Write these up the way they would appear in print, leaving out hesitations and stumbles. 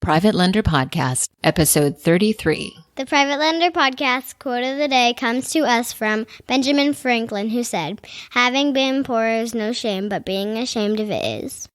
Private Lender Podcast, Episode 33. The Private Lender Podcast quote of the day comes to us from Benjamin Franklin, who said, "Having been poor is no shame, but being ashamed of it is."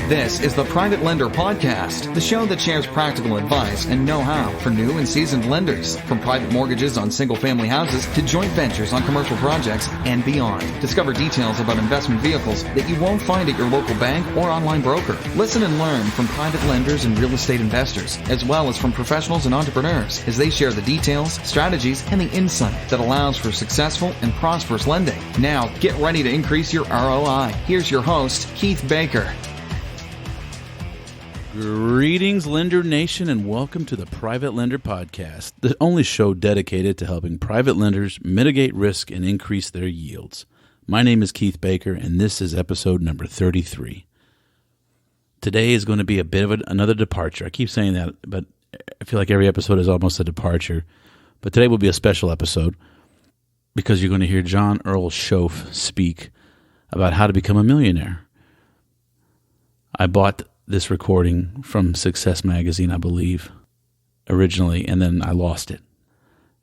This is the Private Lender Podcast, the show that shares practical advice and know-how for new and seasoned lenders. From private mortgages on single-family houses to joint ventures on commercial projects and beyond. Discover details about investment vehicles that you won't find at your local bank or online broker. Listen and learn from private lenders and real estate investors, as well as from professionals and entrepreneurs, as they share the details, strategies, and the insight that allows for successful and prosperous lending. Now, get ready to increase your ROI. Here's your host, Keith Baker. Greetings, Lender Nation, and welcome to the Private Lender Podcast, the only show dedicated to helping private lenders mitigate risk and increase their yields. My name is Keith Baker, and this is episode number 33. Today is going to be a bit of another departure. I keep saying that, but I feel like every episode is almost a departure. But today will be a special episode because you're going to hear John Earl Shoaff speak about how to become a millionaire. I bought this recording from SUCCESSmagazine, I believe, originally, and then I lost it.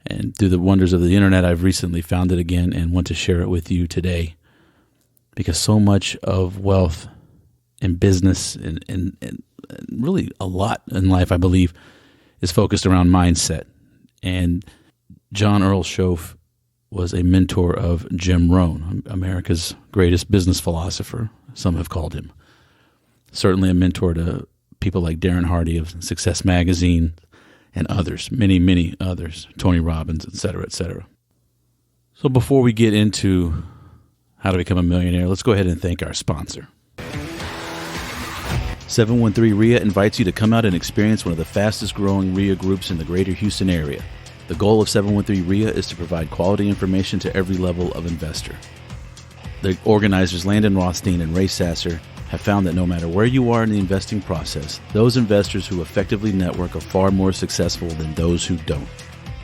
And through the wonders of the internet, I've recently found it again and want to share it with you today, because so much of wealth and business and really a lot in life, I believe, is focused around mindset. And John Earl Shoaff was a mentor of Jim Rohn, America's greatest business philosopher, some have called him. Certainly a mentor to people like Darren Hardy of SUCCESSmagazine and others, many, many others, Tony Robbins, et cetera, et cetera. So before we get into how to become a millionaire, let's go ahead and thank our sponsor. 713 RIA invites you to come out and experience one of the fastest growing RIA groups in the greater Houston area. The goal of 713 RIA is to provide quality information to every level of investor. The organizers Landon Rothstein and Ray Sasser have found that no matter where you are in the investing process, those investors who effectively network are far more successful than those who don't.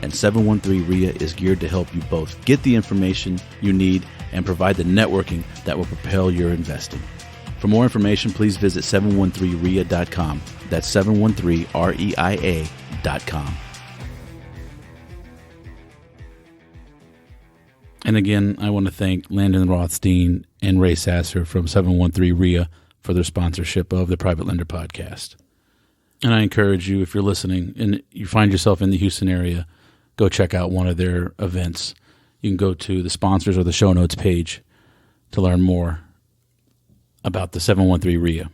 And 713 RIA is geared to help you both get the information you need and provide the networking that will propel your investing. For more information, please visit 713RIA.com. That's 713REIA.com. And again, I want to thank Landon Rothstein and Ray Sasser from 713 RIA for their sponsorship of the Private Lender Podcast. And I encourage you, if you're listening and you find yourself in the Houston area, go check out one of their events. You can go to the sponsors or the show notes page to learn more about the 713 RIA.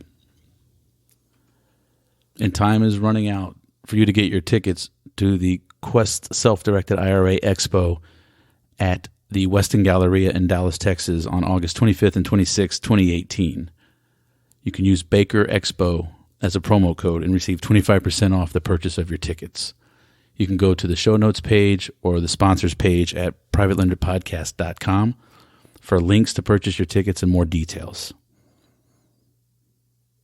And time is running out for you to get your tickets to the Quest Self-Directed IRA Expo at the Westin Galleria in Dallas, Texas on August 25th and 26th, 2018. You can use Baker Expo as a promo code and receive 25% off the purchase of your tickets. You can go to the show notes page or the sponsors page at privatelenderpodcast.com for links to purchase your tickets and more details.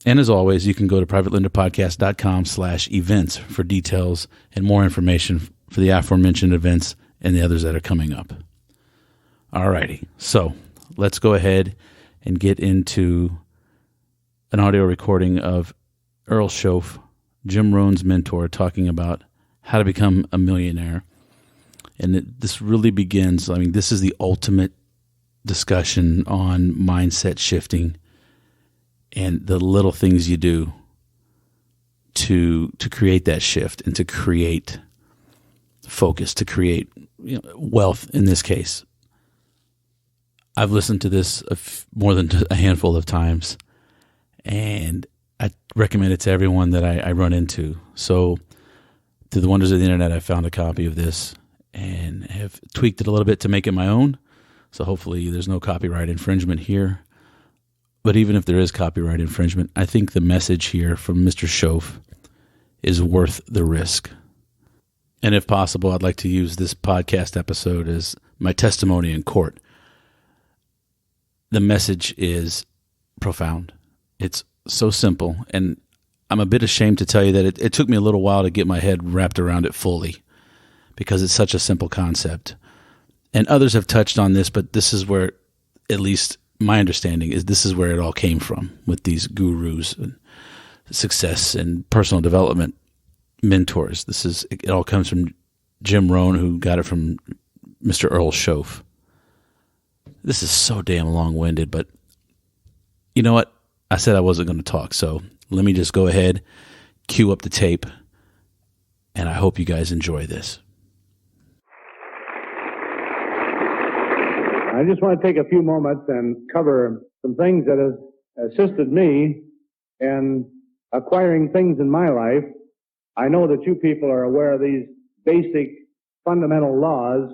And as always, you can go to privatelenderpodcast.com/events for details and more information for the aforementioned events and the others that are coming up. Alrighty, so let's go ahead and get into an audio recording of Earl Shoaff, Jim Rohn's mentor, talking about how to become a millionaire. And this really begins, this is the ultimate discussion on mindset shifting and the little things you do to create that shift and to create focus, to create wealth in this case. I've listened to this more than a handful of times, and I recommend it to everyone that I run into. So through the wonders of the internet, I found a copy of this and have tweaked it a little bit to make it my own. So hopefully there's no copyright infringement here. But even if there is copyright infringement, I think the message here from Mr. Shoaff is worth the risk. And if possible, I'd like to use this podcast episode as my testimony in court. The message is profound. It's so simple, and I'm a bit ashamed to tell you that it took me a little while to get my head wrapped around it fully because it's such a simple concept. And others have touched on this, but this is where, at least my understanding is, this is where it all came from with these gurus. success and personal development mentors. It all comes from Jim Rohn, who got it from Mr. Earl Shoaff. This is so damn long-winded, but you know what? I said I wasn't going to talk, so let me just go ahead, cue up the tape, and I hope you guys enjoy this. I just want to take a few moments and cover some things that have assisted me in acquiring things in my life. I know that you people are aware of these basic fundamental laws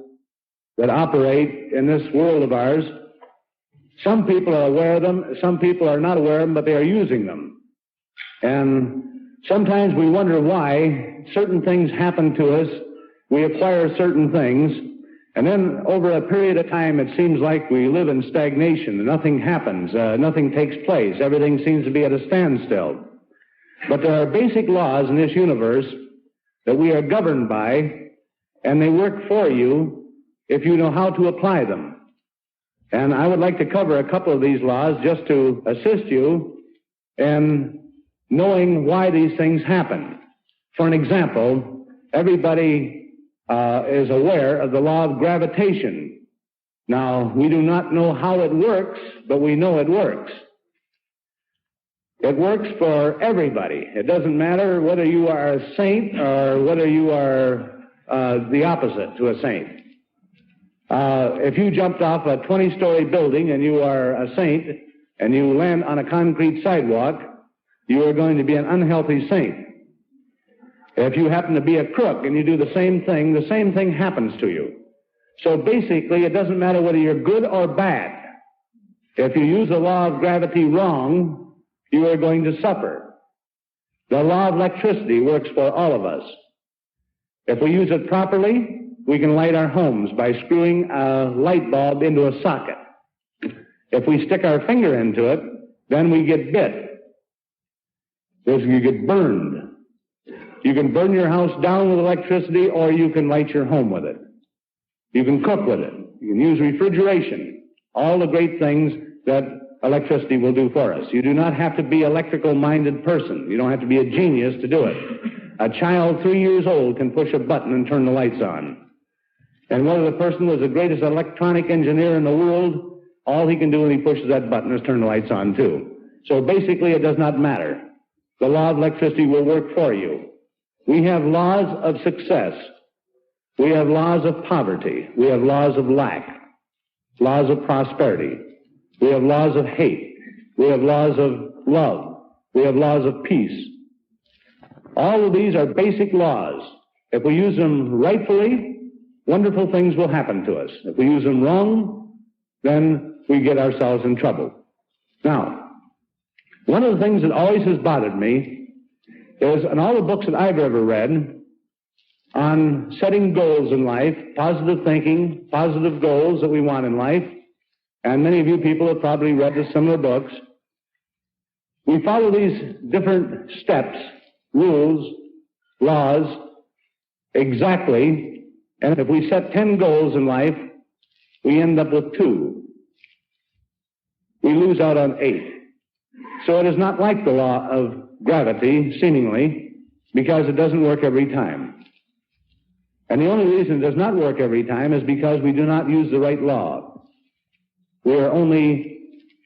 that operate in this world of ours. Some people are aware of them, some people are not aware of them, but they are using them. And sometimes we wonder why certain things happen to us, we acquire certain things, and then over a period of time it seems like we live in stagnation. Nothing happens, nothing takes place, everything seems to be at a standstill. But there are basic laws in this universe that we are governed by, and they work for you if you know how to apply them. And I would like to cover a couple of these laws just to assist you in knowing why these things happen. For an example, everybody is aware of the law of gravitation. Now, we do not know how it works, but we know it works. It works for everybody. It doesn't matter whether you are a saint or whether you are the opposite to a saint. If you jumped off a 20-story building and you are a saint and you land on a concrete sidewalk, you are going to be an unhealthy saint. If you happen to be a crook and you do the same thing happens to you. So basically, it doesn't matter whether you're good or bad. If you use the law of gravity wrong, you are going to suffer. The law of electricity works for all of us. If we use it properly, we can light our homes by screwing a light bulb into a socket. If we stick our finger into it, then we get bit. You get burned. You can burn your house down with electricity, or you can light your home with it. You can cook with it. You can use refrigeration. All the great things that electricity will do for us. You do not have to be an electrical-minded person. You don't have to be a genius to do it. A child 3 years old can push a button and turn the lights on. And whether the person was the greatest electronic engineer in the world, all he can do when he pushes that button is turn the lights on too. So basically it does not matter. The law of electricity will work for you. We have laws of success. We have laws of poverty. We have laws of lack. Laws of prosperity. We have laws of hate. We have laws of love. We have laws of peace. All of these are basic laws. If we use them rightfully, wonderful things will happen to us. If we use them wrong, then we get ourselves in trouble. Now, one of the things that always has bothered me is in all the books that I've ever read on setting goals in life, positive thinking, positive goals that we want in life, and many of you people have probably read the similar books, we follow these different steps, rules, laws, exactly. And if we set 10 goals in life, we end up with 2. We lose out on 8. So it is not like the law of gravity, seemingly, because it doesn't work every time. And the only reason it does not work every time is because we do not use the right law. We are only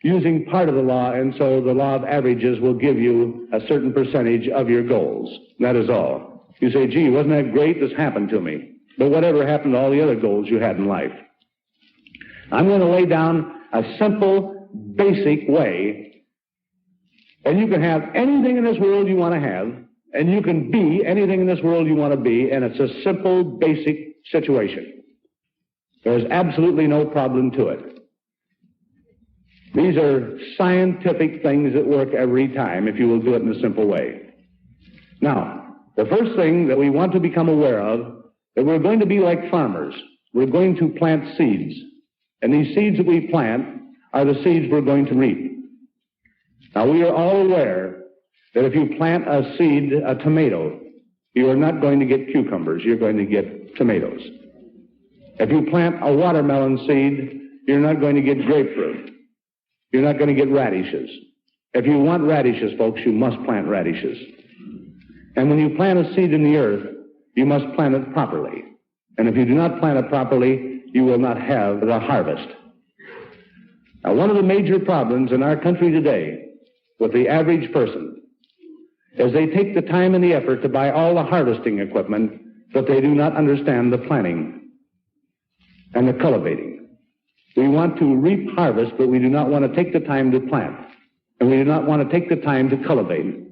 using part of the law, and so the law of averages will give you a certain percentage of your goals. That is all. You say, gee, wasn't that great? This happened to me. But whatever happened to all the other goals you had in life? I'm going to lay down a simple, basic way, and you can have anything in this world you want to have, and you can be anything in this world you want to be, and it's a simple, basic situation. There's absolutely no problem to it. These are scientific things that work every time if you will do it in a simple way. Now, the first thing that we want to become aware of, that we're going to be like farmers. We're going to plant seeds. And these seeds that we plant are the seeds we're going to reap. Now, we are all aware that if you plant a seed, a tomato, you are not going to get cucumbers. You're going to get tomatoes. If you plant a watermelon seed, you're not going to get grapefruit. You're not going to get radishes. If you want radishes, folks, you must plant radishes. And when you plant a seed in the earth, you must plant it properly. And if you do not plant it properly, you will not have the harvest. Now, one of the major problems in our country today with the average person is they take the time and the effort to buy all the harvesting equipment, but they do not understand the planting and the cultivating. We want to reap harvest, but we do not want to take the time to plant. And we do not want to take the time to cultivate.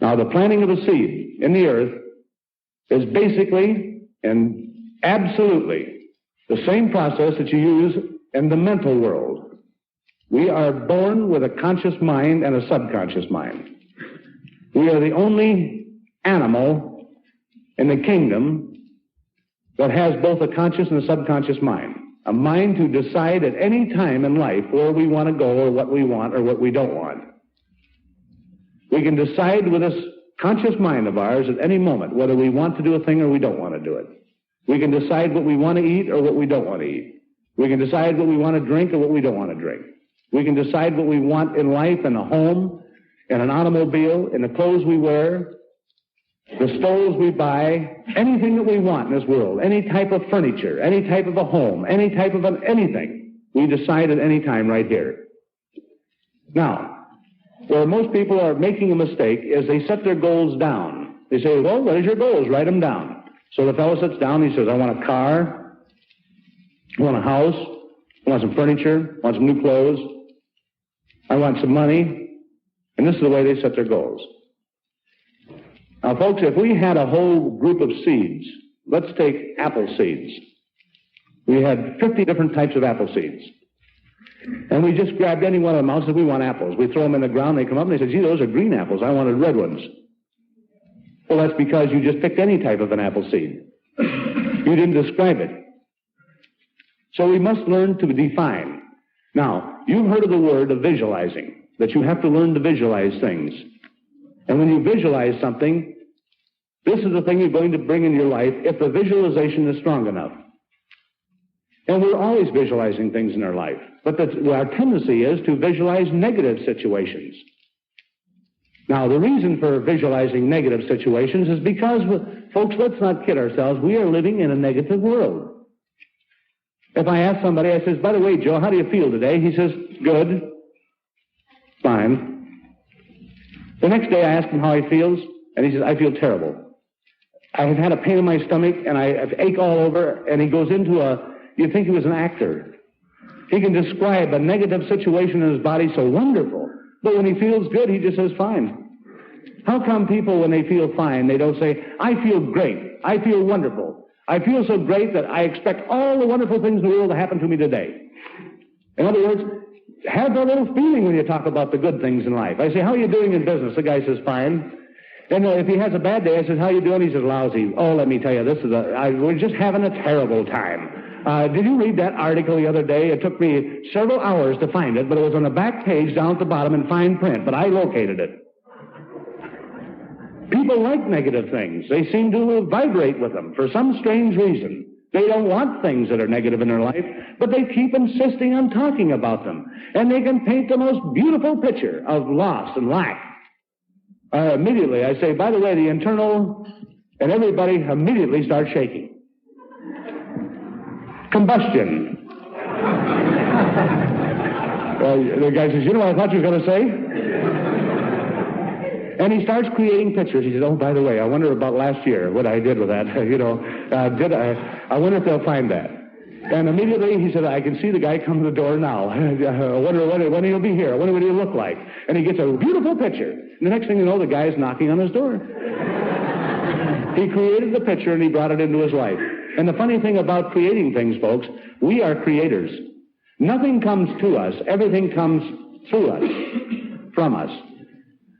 Now, the planting of a seed in the earth is basically and absolutely the same process that you use in the mental world. We are born with a conscious mind and a subconscious mind. We are the only animal in the kingdom that has both a conscious and a subconscious mind. A mind to decide at any time in life where we want to go or what we want or what we don't want. We can decide with this conscious mind of ours at any moment whether we want to do a thing or we don't want to do it. We can decide what we want to eat or what we don't want to eat. We can decide what we want to drink or what we don't want to drink. We can decide what we want in life, in a home, in an automobile, in the clothes we wear, the stoves we buy, anything that we want in this world, any type of furniture, any type of a home, any type of anything, we decide at any time right here. Now, where most people are making a mistake is they set their goals down. They say, well, what is your goals? Write them down. So the fellow sits down, he says, I want a car, I want a house, I want some furniture, I want some new clothes, I want some money, and this is the way they set their goals. Now, folks, if we had a whole group of seeds, let's take apple seeds. We had 50 different types of apple seeds. And we just grabbed any one of them out and said, we want apples. We throw them in the ground, they come up, and they said, gee, those are green apples. I wanted red ones. Well, that's because you just picked any type of an apple seed. You didn't describe it. So we must learn to define. Now, you've heard of the word of visualizing, that you have to learn to visualize things. And when you visualize something, this is the thing you're going to bring in your life if the visualization is strong enough. And we're always visualizing things in our life. But our tendency is to visualize negative situations. Now, the reason for visualizing negative situations is because, folks, let's not kid ourselves, we are living in a negative world. If I ask somebody, I says, by the way, Joe, how do you feel today? He says, good, fine. The next day I ask him how he feels, and he says, I feel terrible. I have had a pain in my stomach, and I have ache all over, and he goes into you'd think he was an actor. He can describe a negative situation in his body so wonderful, but when he feels good, he just says, fine. How come people, when they feel fine, they don't say, I feel great, I feel wonderful, I feel so great that I expect all the wonderful things in the world to happen to me today? In other words, have that little feeling when you talk about the good things in life. I say, how are you doing in business? The guy says, fine. And if he has a bad day, I says, how are you doing? He says, lousy. Oh, let me tell you, we're just having a terrible time. Did you read that article the other day? It took me several hours to find it, but it was on the back page down at the bottom in fine print, but I located it. People like negative things. They seem to vibrate with them for some strange reason. They don't want things that are negative in their life, but they keep insisting on talking about them. And they can paint the most beautiful picture of loss and lack. Immediately, I say, by the way, the internal, and everybody immediately starts shaking. Combustion. The guy says, you know what I thought you were going to say? And he starts creating pictures. He says, oh, by the way, I wonder about last year, what I did with that. I wonder if they'll find that. And immediately he said, I can see the guy come to the door now. I wonder when he'll be here. I wonder what he'll look like. And he gets a beautiful picture. And the next thing you know, the guy is knocking on his door. He created the picture and he brought it into his life. And the funny thing about creating things, folks, we are creators. Nothing comes to us. Everything comes through us, from us.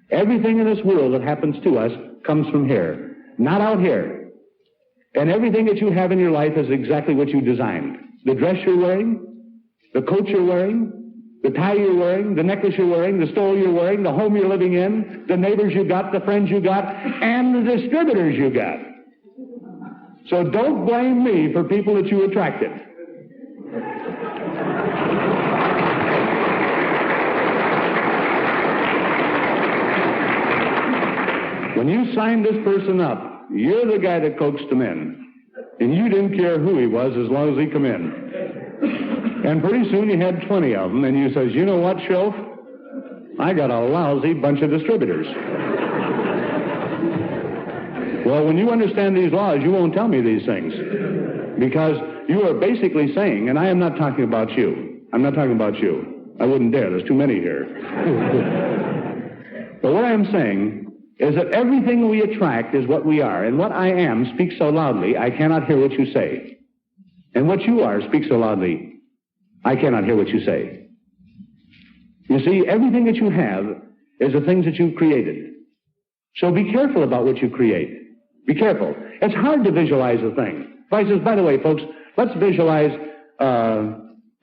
Everything in this world that happens to us comes from here, not out here. And everything that you have in your life is exactly what you designed. The dress you're wearing, the coat you're wearing, the tie you're wearing, the necklace you're wearing, the stole you're wearing, the home you're living in, the neighbors you got, the friends you got, and the distributors you got. So don't blame me for people that you attracted. Well, the guy says, When you signed this person up, you're the guy that coaxed him in. And you didn't care who he was as long as he come in. And pretty soon you had 20 of them, and you says, you know what, Shoaff? I got a lousy bunch of distributors. Well, when you understand these laws, you won't tell me these things. Because you are basically saying, and I am not talking about you. I'm not talking about you. I wouldn't dare. There's too many here. But what I am saying is that everything we attract is what we are. And what I am speaks so loudly, I cannot hear what you say. And what you are speaks so loudly, I cannot hear what you say. You see, everything that you have is the things that you've created. So be careful about what you create. Be careful. It's hard to visualize a thing. If I says, by the way, folks, let's visualize a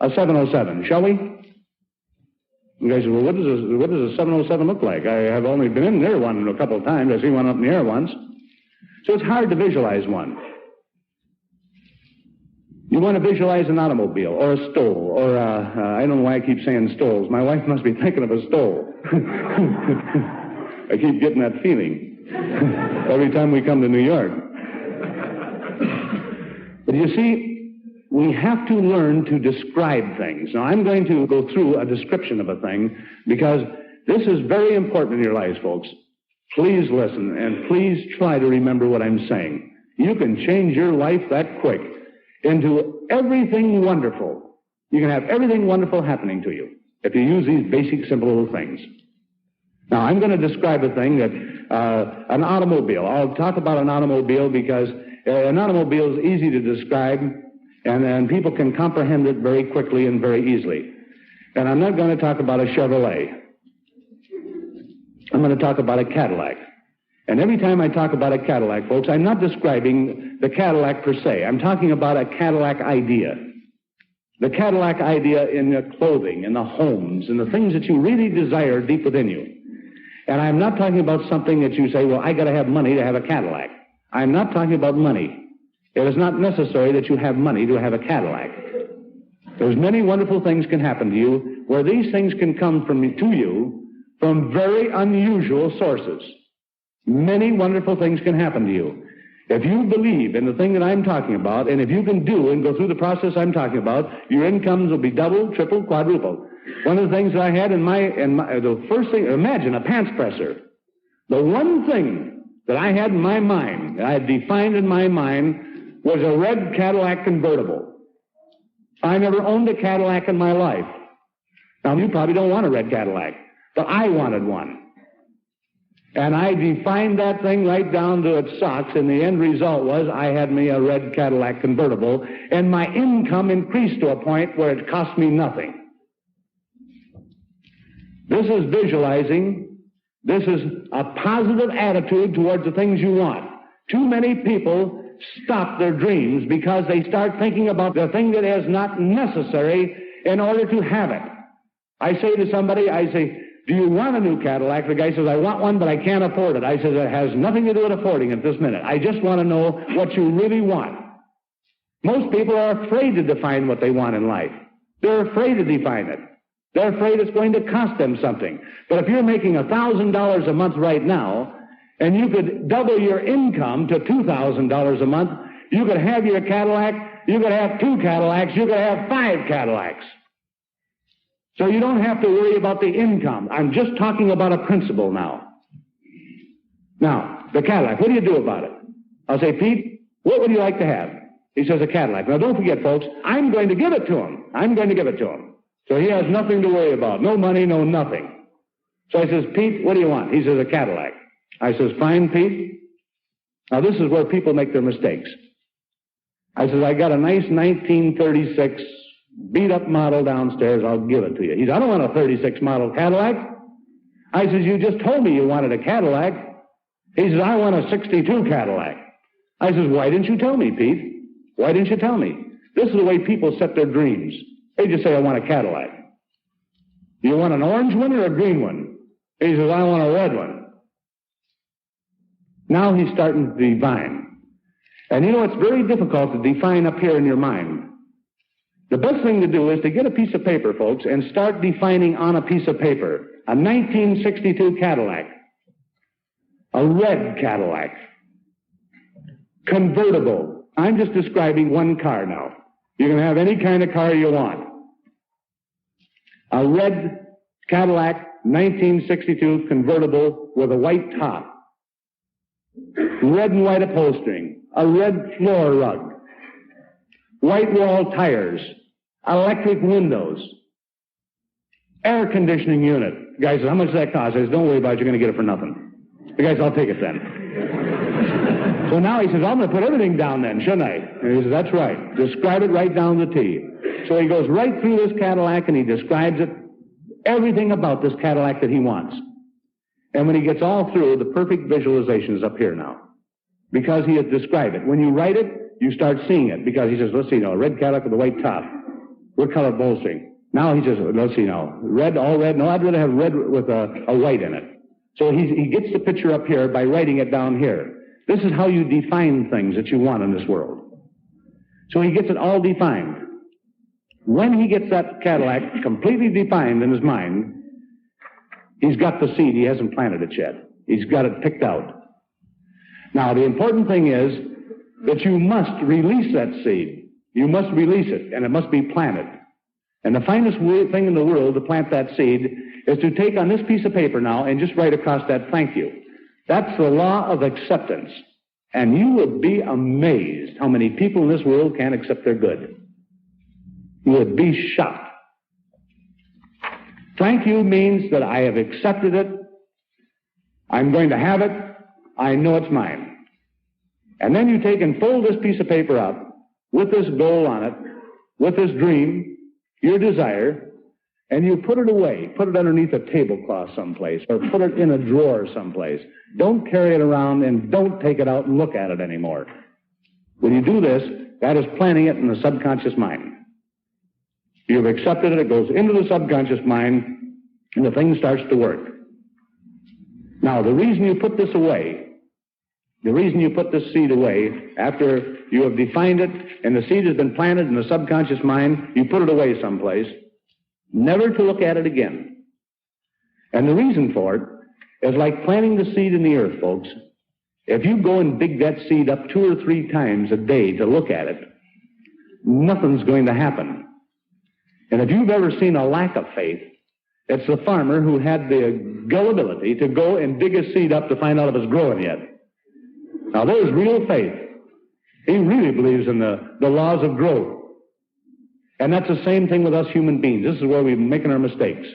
707, shall we? You guys say, well, what does a 707 look like? I have only been in near one a couple of times. I've seen one up in the air once. So it's hard to visualize one. You want to visualize an automobile or a stole or I don't know why I keep saying stoles. My wife must be thinking of a stole. I keep getting that feeling every time we come to New York. But you see, we have to learn to describe things. Now, I'm going to go through a description of a thing because this is very important in your lives, folks. Please listen and please try to remember what I'm saying. You can change your life that quick into everything wonderful. You can have everything wonderful happening to you if you use these basic, simple little things. Now, I'm going to describe a thing that, an automobile. I'll talk about an automobile because an automobile is easy to describe, and people can comprehend it very quickly and very easily. And I'm not going to talk about a Chevrolet. I'm going to talk about a Cadillac. And every time I talk about a Cadillac, folks, I'm not describing the Cadillac per se. I'm talking about a Cadillac idea. The Cadillac idea in the clothing, in the homes, in the things that you really desire deep within you. And I'm not talking about something that you say, well, I got to have money to have a Cadillac. I'm not talking about money. It is not necessary that you have money to have a Cadillac. There's many wonderful things can happen to you where these things can come to you from very unusual sources. Many wonderful things can happen to you. If you believe in the thing that I'm talking about, and if you can do and go through the process I'm talking about, your incomes will be double, triple, quadruple. One of the things that I had in the first thing, imagine a pants presser. The one thing that I had in my mind, that I had defined in my mind, was a red Cadillac convertible. I never owned a Cadillac in my life. Now, you probably don't want a red Cadillac, but I wanted one. And I defined that thing right down to its socks, and the end result was I had me a red Cadillac convertible, and my income increased to a point where it cost me nothing. This is visualizing. This is a positive attitude towards the things you want. Too many people stop their dreams because they start thinking about the thing that is not necessary in order to have it. I say to somebody, I say, do you want a new Cadillac? The guy says, I want one, but I can't afford it. I said, it has nothing to do with affording it this minute. I just want to know what you really want. Most people are afraid to define what they want in life. They're afraid to define it. They're afraid it's going to cost them something. But if you're making $1,000 a month right now, and you could double your income to $2,000 a month, you could have your Cadillac, you could have 2 Cadillacs, you could have 5 Cadillacs. So you don't have to worry about the income. I'm just talking about a principle now. Now, the Cadillac, what do you do about it? I'll say, Pete, what would you like to have? He says, a Cadillac. Now, don't forget, folks, I'm going to give it to him. I'm going to give it to him. So he has nothing to worry about. No money, no nothing. So I says, Pete, what do you want? He says, a Cadillac. I says, fine, Pete. Now, this is where people make their mistakes. I says, I got a nice 1936 beat-up model downstairs. I'll give it to you. He says, I don't want a 36 model Cadillac. I says, you just told me you wanted a Cadillac. He says, I want a 62 Cadillac. I says, why didn't you tell me, Pete? Why didn't you tell me? This is the way people set their dreams. They just say, I want a Cadillac. You want an orange one or a green one? He says, I want a red one. Now he's starting to define. And you know, it's very difficult to define up here in your mind. The best thing to do is to get a piece of paper, folks, and start defining on a piece of paper. A 1962 Cadillac. A red Cadillac. Convertible. I'm just describing one car now. You can have any kind of car you want. A red Cadillac 1962 convertible with a white top. Red and white upholstering. A red floor rug. White wall tires. Electric windows. Air conditioning unit. The guy says, how much does that cost? I says, don't worry about it, you're going to get it for nothing. The guy says, I'll take it then. So now he says, I'm going to put everything down then, shouldn't I? And he says, that's right. Describe it right down the T. So he goes right through this Cadillac and he describes it, everything about this Cadillac that he wants. And when he gets all through, the perfect visualization is up here now. Because he has described it. When you write it, you start seeing it. Because he says, let's see now, a red Cadillac with a white top. What color bolstering? Now he says, let's see now, red, all red. No, I'd rather have red with a white in it. So he gets the picture up here by writing it down here. This is how you define things that you want in this world. So he gets it all defined. When he gets that Cadillac completely defined in his mind, he's got the seed. He hasn't planted it yet. He's got it picked out. Now, the important thing is that you must release that seed. You must release it, and it must be planted. And the finest thing in the world to plant that seed is to take on this piece of paper now and just write across that, thank you. That's the law of acceptance. And you would be amazed how many people in this world can't accept their good. You would be shocked. Thank you means that I have accepted it. I'm going to have it. I know it's mine. And then you take and fold this piece of paper up with this goal on it, with this dream, your desire, and you put it away. Put it underneath a tablecloth someplace, or put it in a drawer someplace. Don't carry it around and don't take it out and look at it anymore. When you do this, that is planting it in the subconscious mind. You've accepted it, it goes into the subconscious mind, and the thing starts to work. Now, the reason you put this away, the reason you put this seed away, after you have defined it and the seed has been planted in the subconscious mind, you put it away someplace, never to look at it again. And the reason for it is like planting the seed in the earth, folks. If you go and dig that seed up 2 or 3 times a day to look at it, nothing's going to happen. And if you've ever seen a lack of faith, it's the farmer who had the gullibility to go and dig his seed up to find out if it's growing yet. Now, there's real faith. He really believes in the laws of growth. And that's the same thing with us human beings. This is where we're making our mistakes.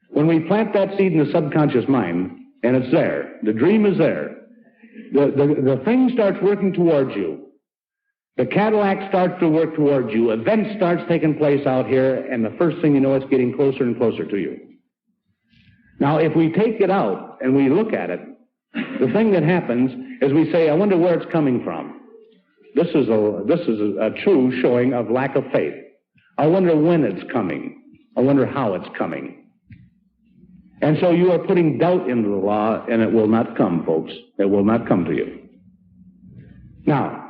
When we plant that seed in the subconscious mind, and it's there, the dream is there, the thing starts working towards you. The Cadillac starts to work towards you. Events starts taking place out here, and the first thing you know, it's getting closer and closer to you. Now, if we take it out and we look at it, the thing that happens is we say, I wonder where it's coming from. This is a true showing of lack of faith. I wonder when it's coming. I wonder how it's coming. And so you are putting doubt into the law, and it will not come, folks. It will not come to you. Now,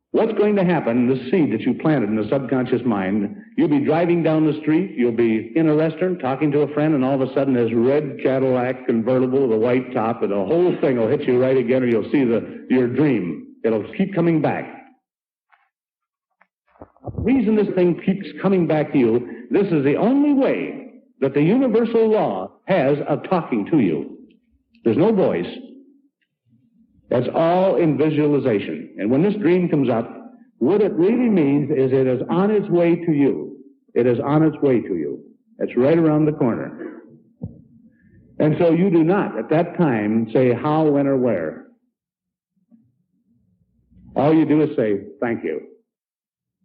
what's going to happen, the seed that you planted in the subconscious mind, you'll be driving down the street, you'll be in a restaurant talking to a friend, and all of a sudden this red Cadillac convertible with a white top, and the whole thing will hit you right again, or you'll see your dream. It'll keep coming back. The reason this thing keeps coming back to you, this is the only way that the universal law has of talking to you. There's no voice. That's all in visualization. And when this dream comes up, what it really means is it is on its way to you. It is on its way to you. It's right around the corner. And so you do not, at that time, say how, when, or where. All you do is say, thank you,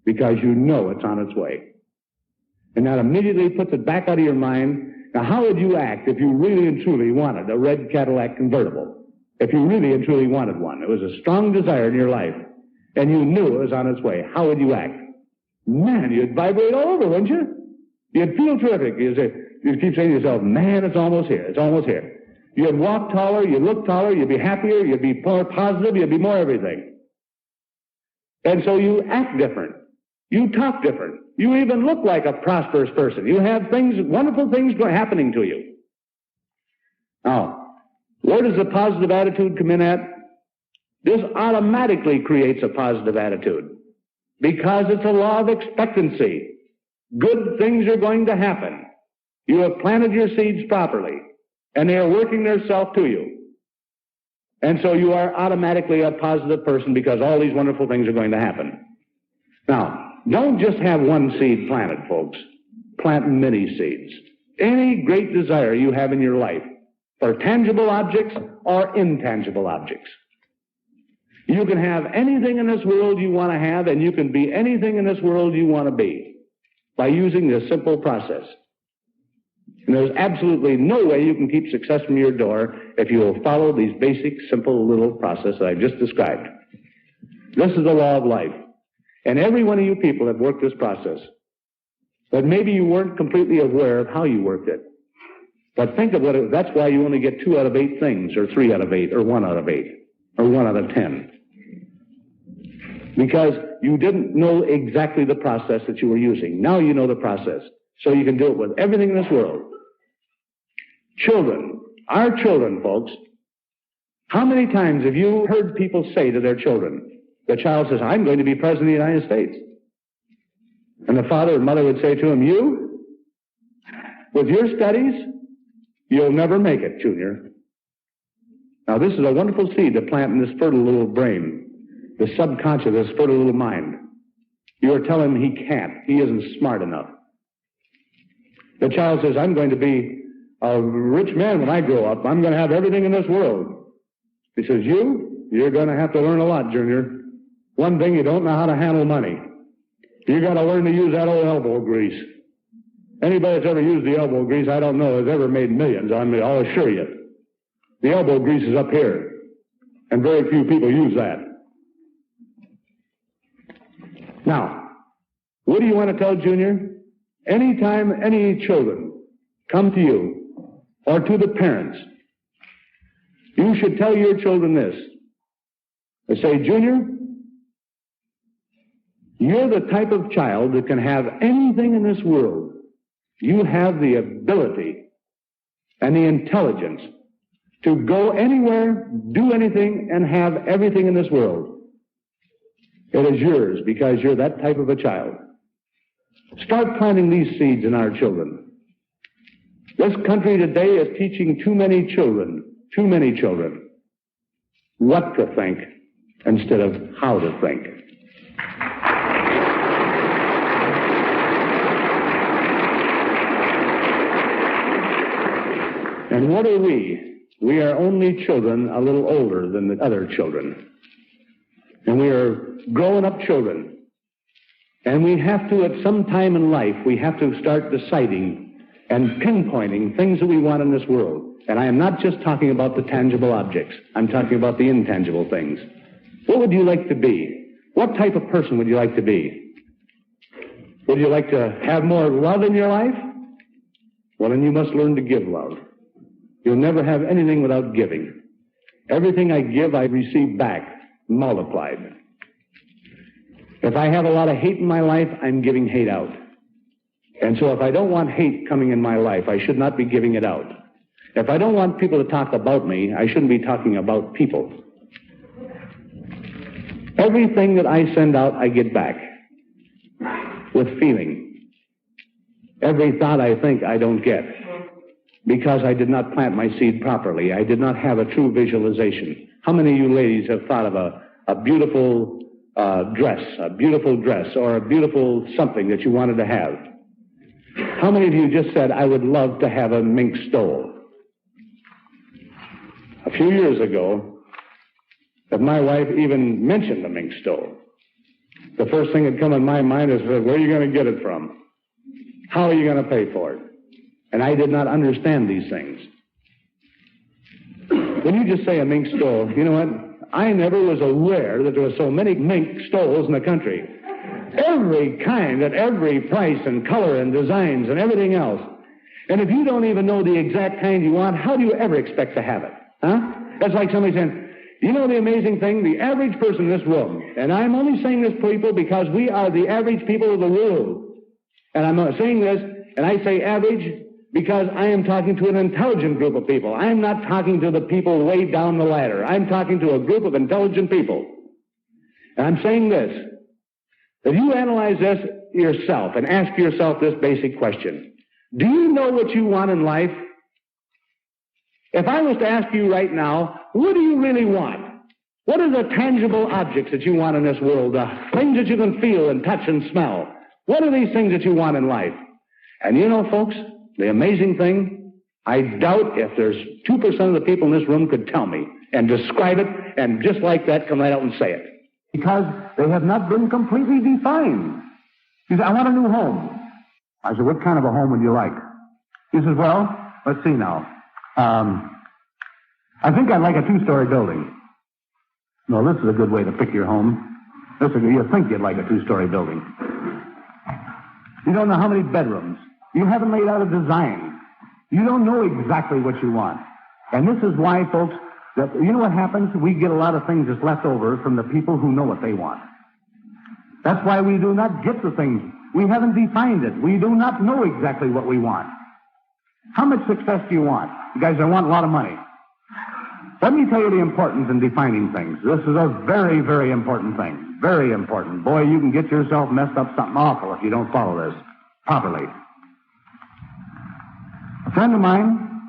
because you know it's on its way. And that immediately puts it back out of your mind. Now, how would you act if you really and truly wanted a red Cadillac convertible? If you really and truly wanted one, it was a strong desire in your life, and you knew it was on its way, how would you act? Man, you'd vibrate all over, wouldn't you? You'd feel terrific. You'd keep saying to yourself, man, it's almost here, it's almost here. You'd walk taller, you'd look taller, you'd be happier, you'd be more positive, you'd be more everything. And so you act different. You talk different. You even look like a prosperous person. You have things, wonderful things happening to you. Now, Where does the positive attitude come in at? This automatically creates a positive attitude because it's a law of expectancy. Good things are going to happen. You have planted your seeds properly, and they are working themselves to you. And so you are automatically a positive person because all these wonderful things are going to happen. Now, don't just have one seed planted, folks. Plant many seeds. Any great desire you have in your life, for tangible objects or intangible objects. You can have anything in this world you want to have, and you can be anything in this world you want to be by using this simple process. And there's absolutely no way you can keep success from your door if you will follow these basic, simple little process that I've just described. This is the law of life. And every one of you people have worked this process. But maybe you weren't completely aware of how you worked it. But think of that's why you only get 2 out of 8 things, or 3 out of 8, or 1 out of 8, or 1 out of 10. Because you didn't know exactly the process that you were using. Now you know the process. So you can do it with everything in this world. Children, our children, folks, how many times have you heard people say to their children, the child says, I'm going to be president of the United States. And the father and mother would say to him, you, with your studies, you'll never make it, Junior. Now this is a wonderful seed to plant in this fertile little brain, the subconscious, this fertile little mind. You are telling him he can't. He isn't smart enough. The child says, I'm going to be a rich man when I grow up. I'm going to have everything in this world. He says, you're going to have to learn a lot, Junior. One thing, you don't know how to handle money. You got to learn to use that old elbow grease. Anybody that's ever used the elbow grease, I don't know, has ever made millions on me, I'll assure you. The elbow grease is up here, and very few people use that. Now, what do you want to tell Junior? Anytime any children come to you or to the parents, you should tell your children this. They say, Junior, you're the type of child that can have anything in this world. You have the ability and the intelligence to go anywhere, do anything, and have everything in this world. It is yours because you're that type of a child. Start planting these seeds in our children. This country today is teaching too many children, what to think instead of how to think. And what are we? We are only children a little older than the other children. And we are growing up children. And we have to, at some time in life, we have to start deciding and pinpointing things that we want in this world. And I am not just talking about the tangible objects. I'm talking about the intangible things. What would you like to be? What type of person would you like to be? Would you like to have more love in your life? Well, then you must learn to give love. You'll never have anything without giving. Everything I give, I receive back, multiplied. If I have a lot of hate in my life, I'm giving hate out. And so if I don't want hate coming in my life, I should not be giving it out. If I don't want people to talk about me, I shouldn't be talking about people. Everything that I send out, I get back with feeling. Every thought I think, I don't get because I did not plant my seed properly. I did not have a true visualization. How many of you ladies have thought of a beautiful dress, or a beautiful something that you wanted to have? How many of you just said, I would love to have a mink stole? A few years ago, if my wife even mentioned the mink stole, the first thing that come in my mind is, where are you going to get it from? How are you going to pay for it? And I did not understand these things. When you just say a mink stole, you know what? I never was aware that there were so many mink stoles in the country. Every kind, at every price and color and designs and everything else. And if you don't even know the exact kind you want, how do you ever expect to have it? Huh? That's like somebody saying, you know the amazing thing? The average person in this room, and I'm only saying this, people, because we are the average people of the world. And I'm saying this, and I say average because I am talking to an intelligent group of people. I am not talking to the people way down the ladder. I'm talking to a group of intelligent people. And I'm saying this, that you analyze this yourself and ask yourself this basic question. Do you know what you want in life? If I was to ask you right now, what do you really want? What are the tangible objects that you want in this world? The things that you can feel and touch and smell. What are these things that you want in life? And you know, folks, the amazing thing, I doubt if there's 2% of the people in this room could tell me and describe it and just like that come right out and say it. Because they have not been completely defined. He said, I want a new home. I said, what kind of a home would you like? He says, well, let's see now. I think I'd like a 2-story building. No, this is a good way to pick your home. You think you'd like a 2-story building. You don't know how many bedrooms. You haven't laid out a design. You don't know exactly what you want. And this is why, folks, that you know what happens? We get a lot of things that's left over from the people who know what they want. That's why we do not get the things. We haven't defined it. We do not know exactly what we want. How much success do you want? You guys, I want a lot of money. Let me tell you the importance in defining things. This is a very, very important thing. Very important. Boy, you can get yourself messed up something awful if you don't follow this properly. A friend of mine,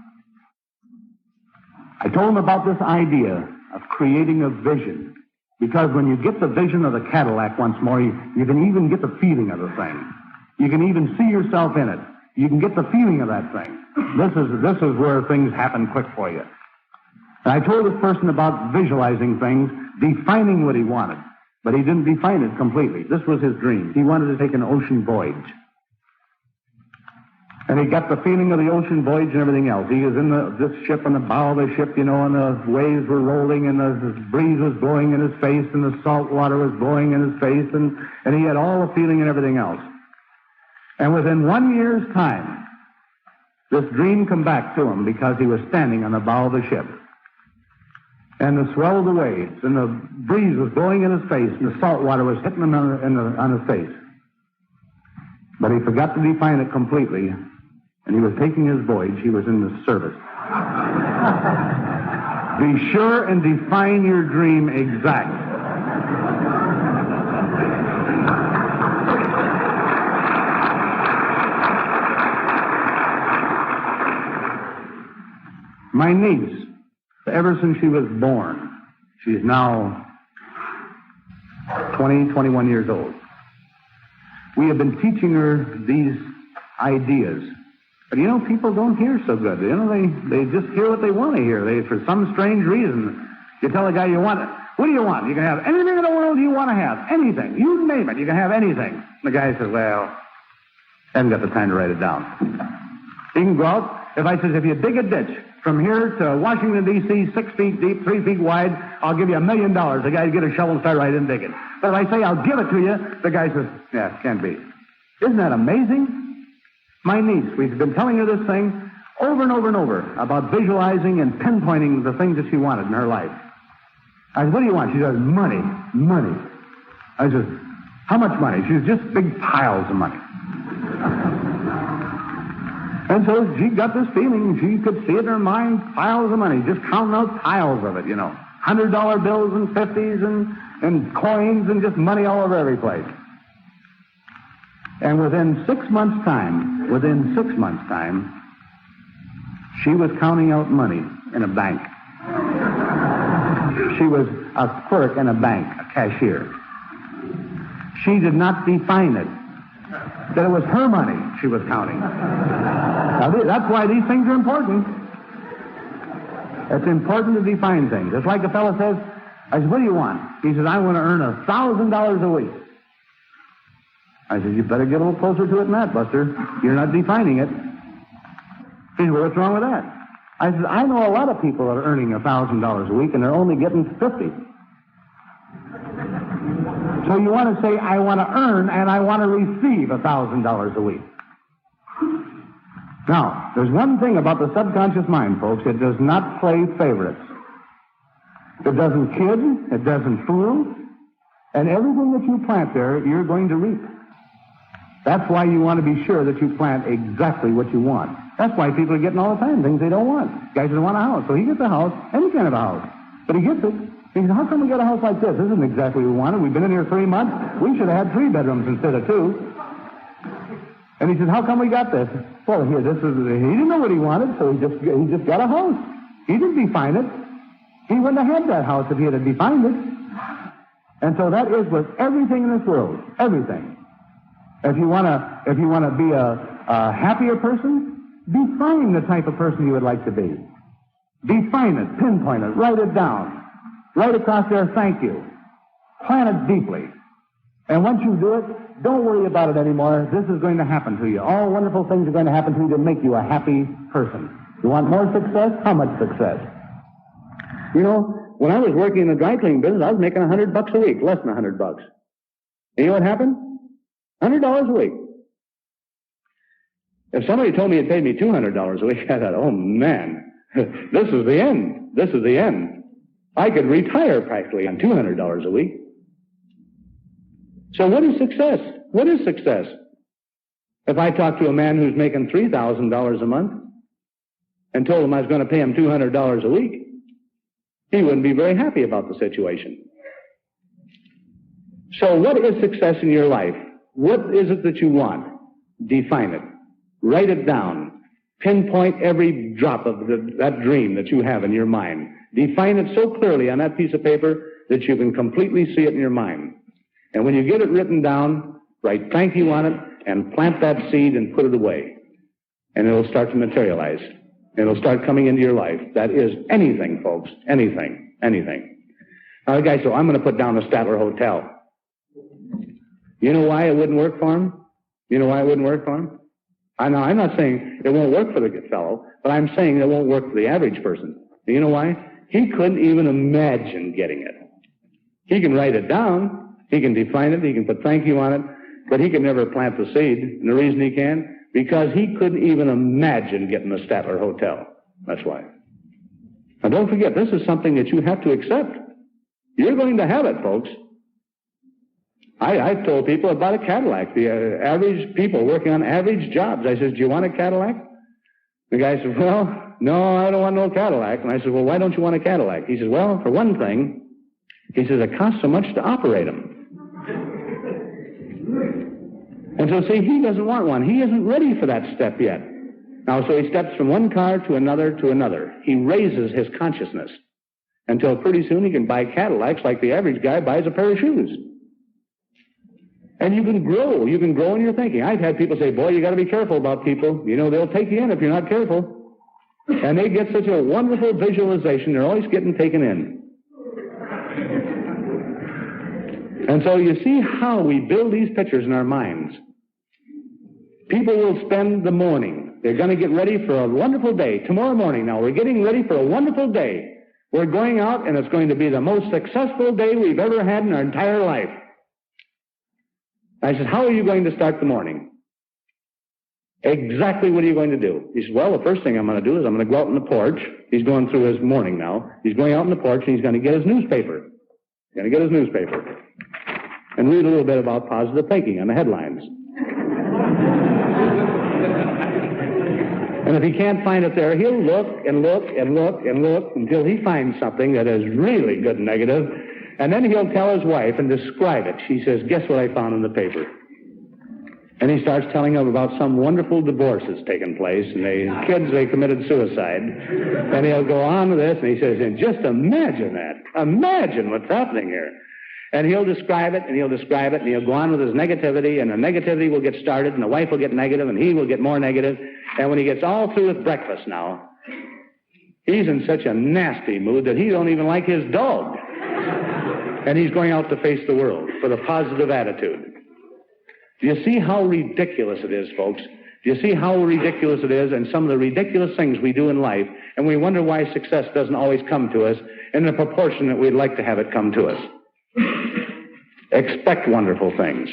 I told him about this idea of creating a vision. Because when you get the vision of the Cadillac once more, you can even get the feeling of the thing. You can even see yourself in it. You can get the feeling of that thing. This is where things happen quick for you. And I told this person about visualizing things, defining what he wanted. But he didn't define it completely. This was his dream. He wanted to take an ocean voyage. And he got the feeling of the ocean voyage and everything else. He was in this ship, on the bow of the ship, you know, and the waves were rolling, and the breeze was blowing in his face, and the salt water was blowing in his face, and he had all the feeling and everything else. And within 1 year's time, this dream come back to him because he was standing on the bow of the ship. And the swell of the waves, and the breeze was blowing in his face, and the salt water was hitting him on his face. But he forgot to define it completely, and he was taking his voyage. He was in the service. Be sure and define your dream exact. My niece, ever since she was born, she's now 21 years old. We have been teaching her these ideas. But you know, people don't hear so good. You know, they just hear what they want to hear. For some strange reason, you tell a guy you want it. What do you want? You can have anything in the world you want to have. Anything. You name it. You can have anything. The guy says, well, I haven't got the time to write it down. He can go out. If you dig a ditch from here to Washington, D.C., 6 feet deep, 3 feet wide, I'll give you $1 million. The guy get a shovel and start right in digging. But if I say I'll give it to you, the guy says, yeah, can't be. Isn't that amazing? My niece, we've been telling her this thing over and over and over about visualizing and pinpointing the things that she wanted in her life. I said, what do you want? She says, money. I said, how much money? She says, just big piles of money. And so she got this feeling. She could see it in her mind, piles of money, just counting out piles of it, you know. $100 bills and 50s and coins and just money all over every place. And within 6 months' time, she was counting out money in a bank. She was a clerk in a bank, a cashier. She did not define it. That it was her money she was counting. Now, that's why these things are important. It's important to define things. It's like a fellow says, I said, what do you want? He says, I want to earn $1,000 a week. I said, you better get a little closer to it than that, Buster. You're not defining it. He said, well, what's wrong with that? I said, I know a lot of people that are earning $1,000 a week, and they're only getting 50. So you want to say, I want to earn and I want to receive $1,000 a week. Now, there's one thing about the subconscious mind, folks. It does not play favorites. It doesn't kid. It doesn't fool. And everything that you plant there, you're going to reap. That's why you want to be sure that you plant exactly what you want. That's why people are getting all the time things they don't want. Guys don't want a house. So he gets a house, any kind of a house. But he gets it. He says, how come we got a house like this? This isn't exactly what we wanted. We've been in here 3 months. We should have had 3 bedrooms instead of 2. And he says, how come we got this? Well, here, he didn't know what he wanted, so he just got a house. He didn't define it. He wouldn't have had that house if he had defined it. And so that is with everything in this world. Everything. If you want to be a happier person, define the type of person you would like to be. Define it, pinpoint it, write it down. Write across there, thank you. Plan it deeply. And once you do it, don't worry about it anymore. This is going to happen to you. All wonderful things are going to happen to you to make you a happy person. You want more success? How much success? You know, when I was working in the dry cleaning business, I was making $100 a week, less than $100. And you know what happened? $100 a week. If somebody told me it paid me $200 a week, I thought, oh man, this is the end. This is the end. I could retire practically on $200 a week. So what is success? What is success? If I talk to a man who's making $3,000 a month and told him I was going to pay him $200 a week, he wouldn't be very happy about the situation. So what is success in your life? What is it that you want? Define it. Write it down. Pinpoint every drop of that dream that you have in your mind. Define it so clearly on that piece of paper that you can completely see it in your mind. And when you get it written down, write thank you on it and plant that seed and put it away. And it'll start to materialize. It'll start coming into your life. That is anything, folks. Anything. Anything. Now the guy said, I'm going to put down the Statler Hotel. You know why it wouldn't work for him? You know why it wouldn't work for him? I'm not saying it won't work for the fellow, but I'm saying it won't work for the average person. You know why? He couldn't even imagine getting it. He can write it down, he can define it, he can put thank you on it, but he can never plant the seed. And the reason he can? Because he couldn't even imagine getting the Statler Hotel. That's why. Now don't forget, this is something that you have to accept. You're going to have it, folks. I've told people about a Cadillac, the average people working on average jobs. I said, do you want a Cadillac? The guy said, well, no, I don't want no Cadillac. And I said, well, why don't you want a Cadillac? He says, well, for one thing, he says, it costs so much to operate them. And so, see, he doesn't want one. He isn't ready for that step yet. Now, so he steps from one car to another to another. He raises his consciousness until pretty soon he can buy Cadillacs like the average guy buys a pair of shoes. And you can grow. You can grow in your thinking. I've had people say, boy, you got to be careful about people. You know, they'll take you in if you're not careful. And they get such a wonderful visualization, they're always getting taken in. And so you see how we build these pictures in our minds. People will spend the morning. They're going to get ready for a wonderful day. Tomorrow morning now, we're getting ready for a wonderful day. We're going out, and it's going to be the most successful day we've ever had in our entire life. I said, how are you going to start the morning? Exactly what are you going to do? He said, well, the first thing I'm going to do is I'm going to go out on the porch. He's going through his morning now. He's going out on the porch, and he's going to get his newspaper. He's going to get his newspaper and read a little bit about positive thinking on the headlines. And if he can't find it there, he'll look and look and look and look until he finds something that is really good and negative. And then he'll tell his wife and describe it. She says, guess what I found in the paper? And he starts telling them about some wonderful divorce that's taken place, and the kids, they committed suicide. And he'll go on with this, and he says, and just imagine that. Imagine what's happening here. And he'll describe it, and he'll describe it, and he'll go on with his negativity, and the negativity will get started, and the wife will get negative, and he will get more negative. And when he gets all through with breakfast now, he's in such a nasty mood that he don't even like his dog. And he's going out to face the world with a positive attitude. Do you see how ridiculous it is, folks? Do you see how ridiculous it is and some of the ridiculous things we do in life, and we wonder why success doesn't always come to us in the proportion that we'd like to have it come to us? Expect wonderful things.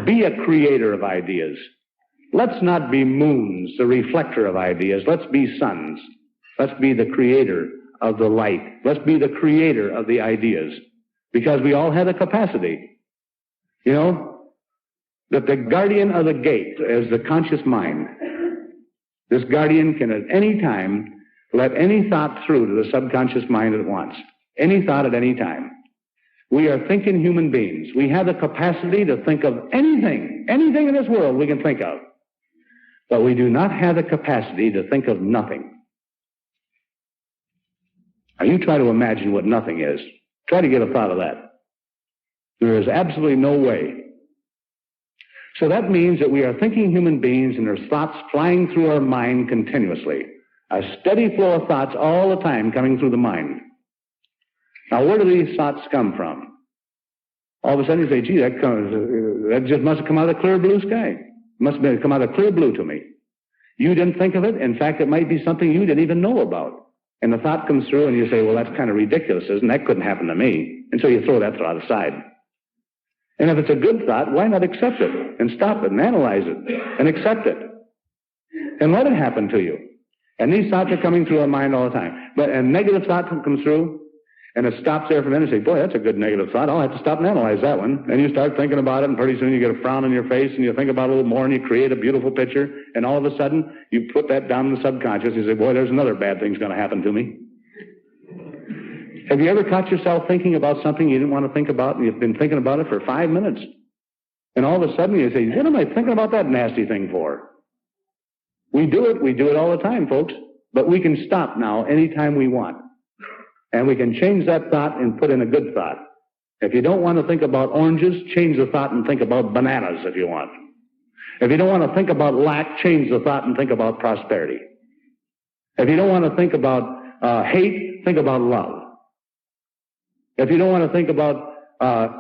Be a creator of ideas. Let's not be moons, the reflector of ideas. Let's be suns. Let's be the creator of the light. Let's be the creator of the ideas. Because we all have the capacity. You know, that the guardian of the gate is the conscious mind. This guardian can at any time let any thought through to the subconscious mind at once. Any thought at any time. We are thinking human beings. We have the capacity to think of anything in this world we can think of. But we do not have the capacity to think of nothing. Now you try to imagine what nothing is. Try to get a thought of that. There is absolutely no way. So that means that we are thinking human beings and there's thoughts flying through our mind continuously. A steady flow of thoughts all the time coming through the mind. Now where do these thoughts come from? All of a sudden you say, gee, that just must have come out of the clear blue sky. Must have come out of clear blue to me. You didn't think of it. In fact, it might be something you didn't even know about. And the thought comes through and you say, well, that's kind of ridiculous, isn't it? That couldn't happen to me. And so you throw that thought aside. And if it's a good thought, why not accept it and stop it and analyze it and accept it and let it happen to you? And these thoughts are coming through our mind all the time. But a negative thought comes through and it stops there for a minute and say, boy, that's a good negative thought. I'll have to stop and analyze that one. And you start thinking about it and pretty soon you get a frown on your face and you think about it a little more and you create a beautiful picture. And all of a sudden you put that down in the subconscious. You say, boy, there's another bad thing's going to happen to me. Have you ever caught yourself thinking about something you didn't want to think about and you've been thinking about it for 5 minutes? And all of a sudden you say, what am I thinking about that nasty thing for? We do it all the time, folks. But we can stop now anytime we want. And we can change that thought and put in a good thought. If you don't want to think about oranges, change the thought and think about bananas if you want. If you don't want to think about lack, change the thought and think about prosperity. If you don't want to think about hate, think about love. If you don't want to think about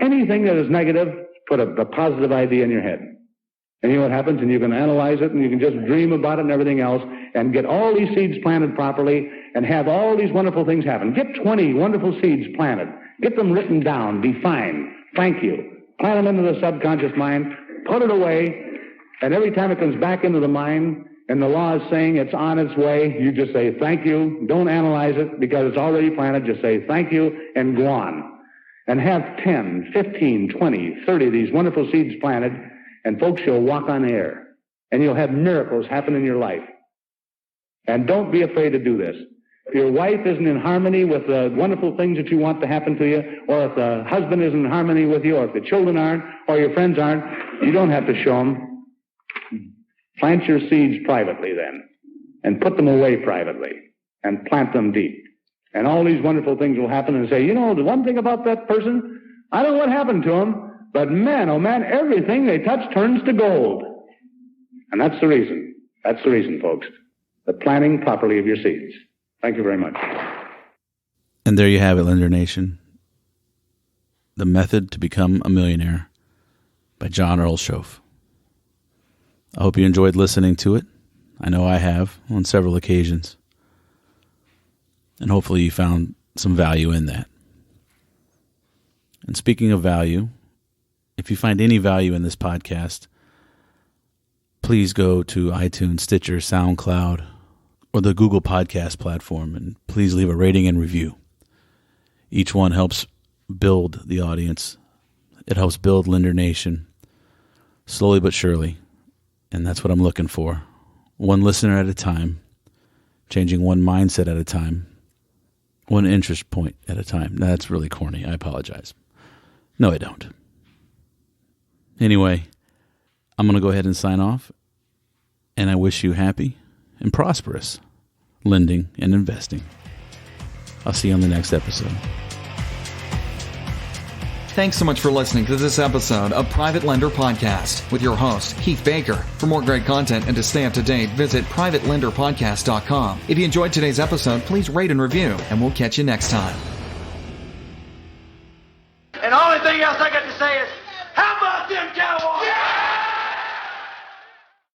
anything that is negative, put a positive idea in your head. And you know what happens? And you can analyze it and you can just dream about it and everything else and get all these seeds planted properly and have all these wonderful things happen. Get 20 wonderful seeds planted. Get them written down, defined. Thank you. Plant them into the subconscious mind. Put it away. And every time it comes back into the mind and the law is saying it's on its way, you just say thank you. Don't analyze it because it's already planted. Just say thank you and go on. And have 10, 15, 20, 30 of these wonderful seeds planted. And folks, you'll walk on air. And you'll have miracles happen in your life. And don't be afraid to do this. If your wife isn't in harmony with the wonderful things that you want to happen to you, or if the husband isn't in harmony with you, or if the children aren't, or your friends aren't, you don't have to show them. Plant your seeds privately then. And put them away privately. And plant them deep. And all these wonderful things will happen and say, you know, the one thing about that person, I don't know what happened to him. But man, oh man, everything they touch turns to gold. And that's the reason. That's the reason, folks. The planting properly of your seeds. Thank you very much. And there you have it, Lender Nation. The Method to Become a Millionaire by John Earl Shoaff. I hope you enjoyed listening to it. I know I have on several occasions. And hopefully you found some value in that. And speaking of value, if you find any value in this podcast, please go to iTunes, Stitcher, SoundCloud, or the Google Podcast platform, and please leave a rating and review. Each one helps build the audience. It helps build Lender Nation, slowly but surely, and that's what I'm looking for. One listener at a time, changing one mindset at a time, one interest point at a time. Now, that's really corny. I apologize. No, I don't. Anyway, I'm going to go ahead and sign off, and I wish you happy and prosperous lending and investing. I'll see you on the next episode. Thanks so much for listening to this episode of Private Lender Podcast with your host, Keith Baker. For more great content and to stay up to date, visit privatelenderpodcast.com. If you enjoyed today's episode, please rate and review, and we'll catch you next time. And the only thing else I got to say is, how about them Cowboys? Yeah!